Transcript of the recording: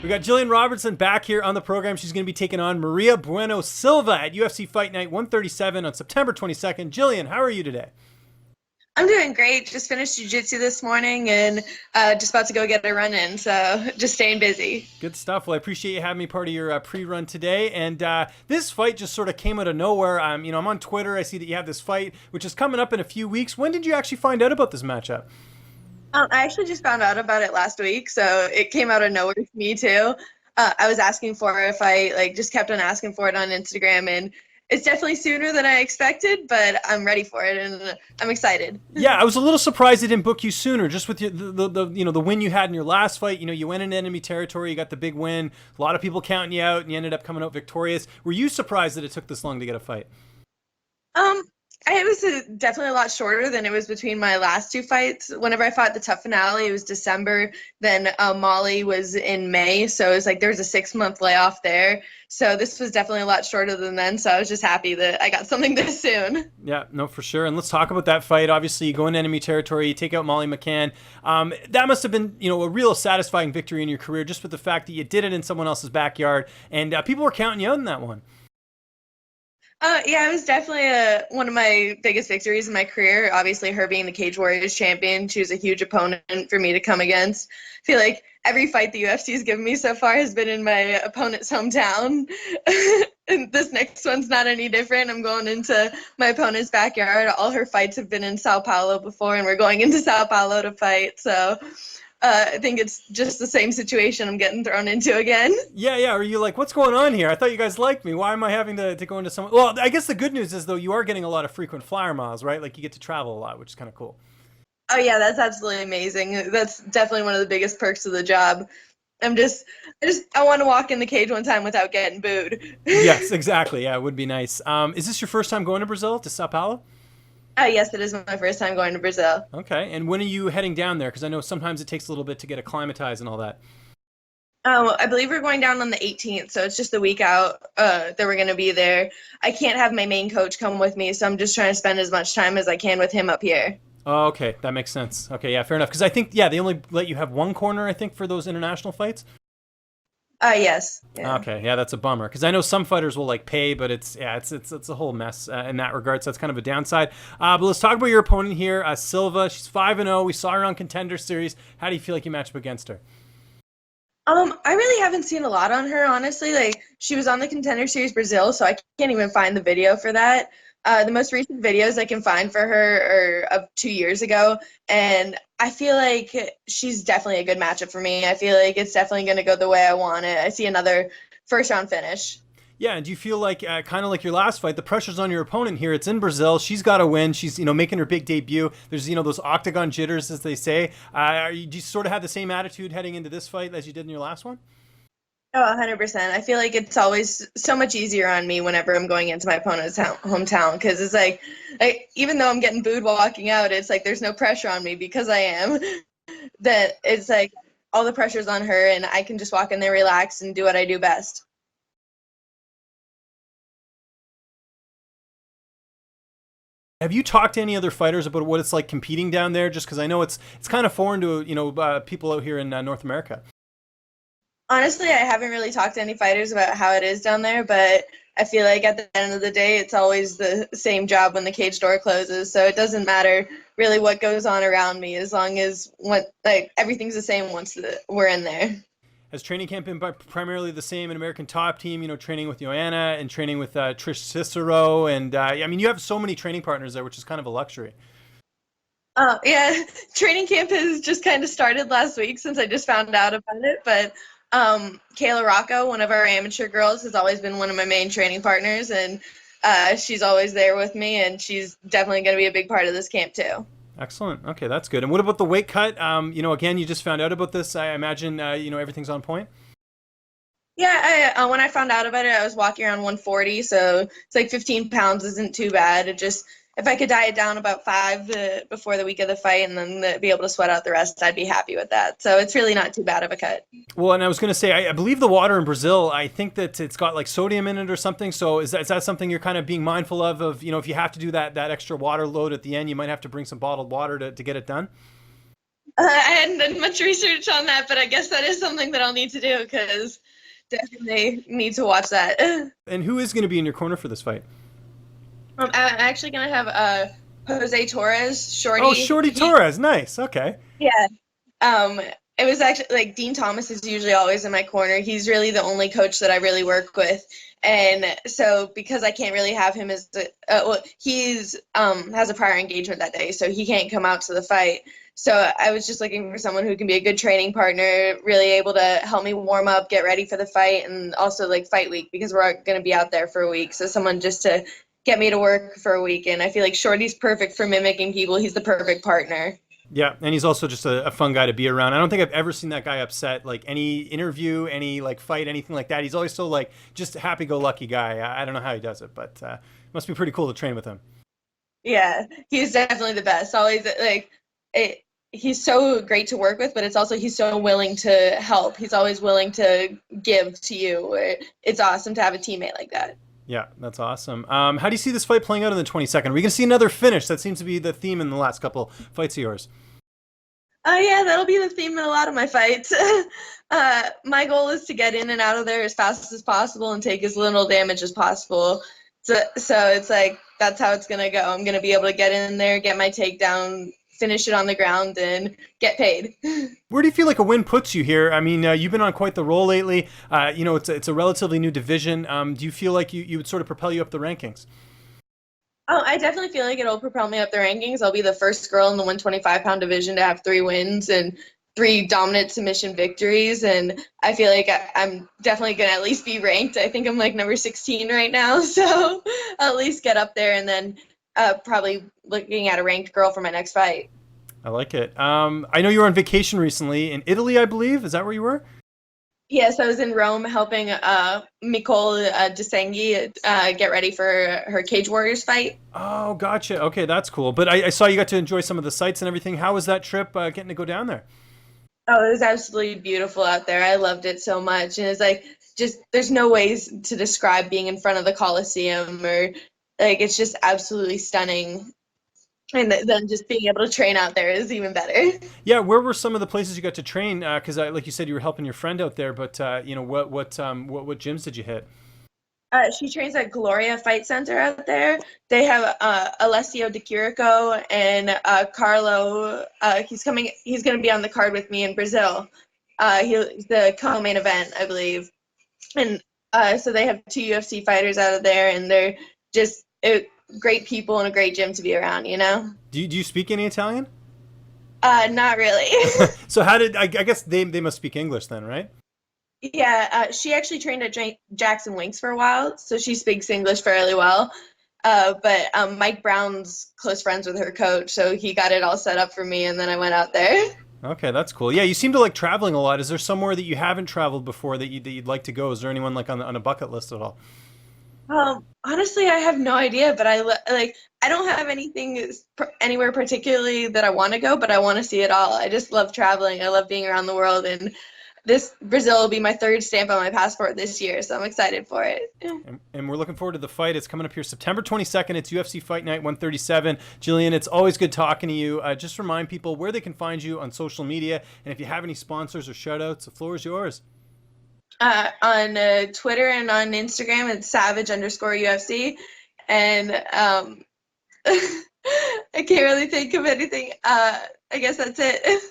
We got Gillian Robertson back here on the program. She's going to be taking on Mayra Bueno Silva at UFC Fight Night 137 on September 22nd. Jillian, how are you today? I'm doing great. Just finished jiu-jitsu this morning and just about to go get a run in. So just staying busy. Good stuff. Well, I appreciate you having me part of your pre-run today. And this fight just sort of came out of nowhere. I'm on Twitter. I see that you have this fight, which is coming up in a few weeks. When did you actually find out about this matchup? I actually just found out about it last week, so it came out of nowhere for me too. I was asking for it if I just kept on asking for it on Instagram, and it's definitely sooner than I expected, but I'm ready for it and I'm excited. Yeah, I was a little surprised they didn't book you sooner. Just with the win you had in your last fight, you went into enemy territory, you got the big win. A lot of people counting you out, and you ended up coming out victorious. Were you surprised that it took this long to get a fight? It was definitely a lot shorter than it was between my last two fights. Whenever I fought the tough finale, it was December. Then Molly was in May, so it was like there was a 6-month layoff there. So this was definitely a lot shorter than then. So I was just happy that I got something this soon. Yeah, no, for sure. And let's talk about that fight. Obviously, you go into enemy territory, you take out Molly McCann. That must have been, a real satisfying victory in your career, just with the fact that you did it in someone else's backyard, and people were counting you out in that one. Yeah, it was definitely one of my biggest victories in my career. Obviously, her being the Cage Warriors champion, she was a huge opponent for me to come against. I feel like every fight the UFC has given me so far has been in my opponent's hometown. And this next one's not any different. I'm going into my opponent's backyard. All her fights have been in Sao Paulo before, and we're going into Sao Paulo to fight. So I think it's just the same situation I'm getting thrown into again. Yeah. Are you like, what's going on here? I thought you guys liked me. Why am I having to go into someone? Well, I guess the good news is, though, you are getting a lot of frequent flyer miles, right? Like, you get to travel a lot, which is kind of cool. Oh, yeah, that's absolutely amazing. That's definitely one of the biggest perks of the job. I want to walk in the cage one time without getting booed. Yes, exactly. Yeah, it would be nice. Is this your first time going to Brazil, to Sao Paulo? Yes, it is my first time going to Brazil. Okay, and when are you heading down there? Because I know sometimes it takes a little bit to get acclimatized and all that. I believe we're going down on the 18th, so it's just a week out that we're going to be there. I can't have my main coach come with me, so I'm just trying to spend as much time as I can with him up here. Oh, okay, that makes sense. Okay, yeah, fair enough. Because I think, they only let you have one corner, I think, for those international fights. Yes. Yeah. Okay, yeah, that's a bummer, because I know some fighters will pay, but it's a whole mess in that regard. So that's kind of a downside. But let's talk about your opponent here, Silva. She's 5-0. We saw her on Contender Series. How do you feel like you match up against her? I really haven't seen a lot on her, honestly. She was on the Contender Series Brazil, so I can't even find the video for that. The most recent videos I can find for her are of 2 years ago, and I feel like she's definitely a good matchup for me. I feel like it's definitely going to go the way I want it. I see another first-round finish. Yeah, and do you feel like, kind of like your last fight, the pressure's on your opponent here? It's in Brazil. She's got to win. She's, making her big debut. There's, those octagon jitters, as they say. Do you sort of have the same attitude heading into this fight as you did in your last one? Oh, 100%. I feel like it's always so much easier on me whenever I'm going into my opponent's hometown, because it's like even though I'm getting booed walking out, it's like there's no pressure on me because I am. That it's like all the pressure's on her, and I can just walk in there, relax, and do what I do best. Have you talked to any other fighters about what it's like competing down there? Just because I know it's kind of foreign to people out here in North America. Honestly, I haven't really talked to any fighters about how it is down there, but I feel like at the end of the day, it's always the same job when the cage door closes. So it doesn't matter really what goes on around me, as long as everything's the same once we're in there. Has training camp been primarily the same in American Top Team? Training with Joanna and training with Trish Cicero, and you have so many training partners there, which is kind of a luxury. Yeah, training camp has just kind of started last week since I just found out about it, but Kayla Rocco, one of our amateur girls, has always been one of my main training partners, and she's always there with me, and she's definitely going to be a big part of this camp too. Excellent. Okay, that's good. And what about the weight cut? Again, you just found out about this. I imagine, everything's on point. Yeah, when I found out about it, I was walking around 140, so it's like 15 pounds isn't too bad. If I could diet down about 5 before the week of the fight and then be able to sweat out the rest, I'd be happy with that. So it's really not too bad of a cut. Well, and I was going to say, I believe the water in Brazil, I think that it's got sodium in it or something. So is that something you're kind of being mindful of, if you have to do that extra water load at the end, you might have to bring some bottled water to get it done? I hadn't done much research on that, but I guess that is something that I'll need to do because definitely need to watch that. And who is going to be in your corner for this fight? I'm actually gonna have Jose Torres, Oh, Shorty. Shorty Torres. Nice. Okay. Yeah. Um, it was actually like Dean Thomas is usually always in my corner. He's really the only coach that I really work with. And so because I can't really have him as well, he's has a prior engagement that day, so he can't come out to the fight. So I was just looking for someone who can be a good training partner, really able to help me warm up, get ready for the fight, and also like fight week because we're going to be out there for a week. So someone just to get me to work for a week. And I feel like Shorty's perfect for mimicking people. He's the perfect partner. Yeah, and he's also just a fun guy to be around. I don't think I've ever seen that guy upset. Like any interview, any like fight, anything like that. He's always so like just a happy-go-lucky guy. I don't know how he does it, but must be pretty cool to train with him. Yeah, he's definitely the best. Always like it, he's so great to work with, but it's also he's so willing to help. He's always willing to give to you. It's awesome to have a teammate like that. Yeah, that's awesome. How do you see this fight playing out in the 22nd? Are we going to see another finish? That seems to be the theme in the last couple fights of yours. Oh yeah, that'll be the theme in a lot of my fights. My goal is to get in and out of there as fast as possible and take as little damage as possible. So it's like that's how it's gonna go. I'm gonna be able to get in there, get my takedown, finish it on the ground, and get paid. Where do you feel like a win puts you here? I mean, you've been on quite the roll lately. It's a relatively new division. Do you feel like you would sort of propel you up the rankings? Oh, I definitely feel like it'll propel me up the rankings. I'll be the first girl in the 125-pound division to have 3 wins and 3 dominant submission victories. And I feel like I'm definitely going to at least be ranked. I think I'm like number 16 right now. So I'll at least get up there and then probably looking at a ranked girl for my next fight. I like it. I know you were on vacation recently in Italy, I believe. Is that where you were? Yes, I was in Rome helping Nicole Desenghi get ready for her Cage Warriors fight. Oh, gotcha. Okay, that's cool. But I saw you got to enjoy some of the sights and everything. How was that trip getting to go down there? Oh, it was absolutely beautiful out there. I loved it so much. And it's like just there's no ways to describe being in front of the Coliseum or like it's just absolutely stunning. And then just being able to train out there is even better. Yeah, where were some of the places you got to train? Because like you said, you were helping your friend out there. But what gyms did you hit? She trains at Gloria Fight Center out there. They have Alessio Di Chirico and Carlo. He's coming. He's going to be on the card with me in Brazil. He's the co-main event, I believe. And so they have 2 UFC fighters out of there, and they're just great people and a great gym to be around. You know. Do you speak any Italian? Not really. So how did I guess they must speak English then, right? Yeah, she actually trained at Jackson Winks for a while, so she speaks English fairly well. But Mike Brown's close friends with her coach, so he got it all set up for me, and then I went out there. Okay, that's cool. Yeah, you seem to like traveling a lot. Is there somewhere that you haven't traveled before that you'd like to go? Is there anyone like on a bucket list at all? Honestly, I have no idea, but I don't have anything anywhere particularly that I want to go, but I want to see it all. I just love traveling. I love being around the world, and this Brazil will be my 3rd stamp on my passport this year, so I'm excited for it. And we're looking forward to the fight. It's coming up here September 22nd. It's UFC Fight Night 137. Gillian, it's always good talking to you. Just remind people where they can find you on social media, and if you have any sponsors or shout-outs, the floor is yours. On Twitter and on Instagram, it's savage_UFC. And I can't really think of anything. I guess that's it.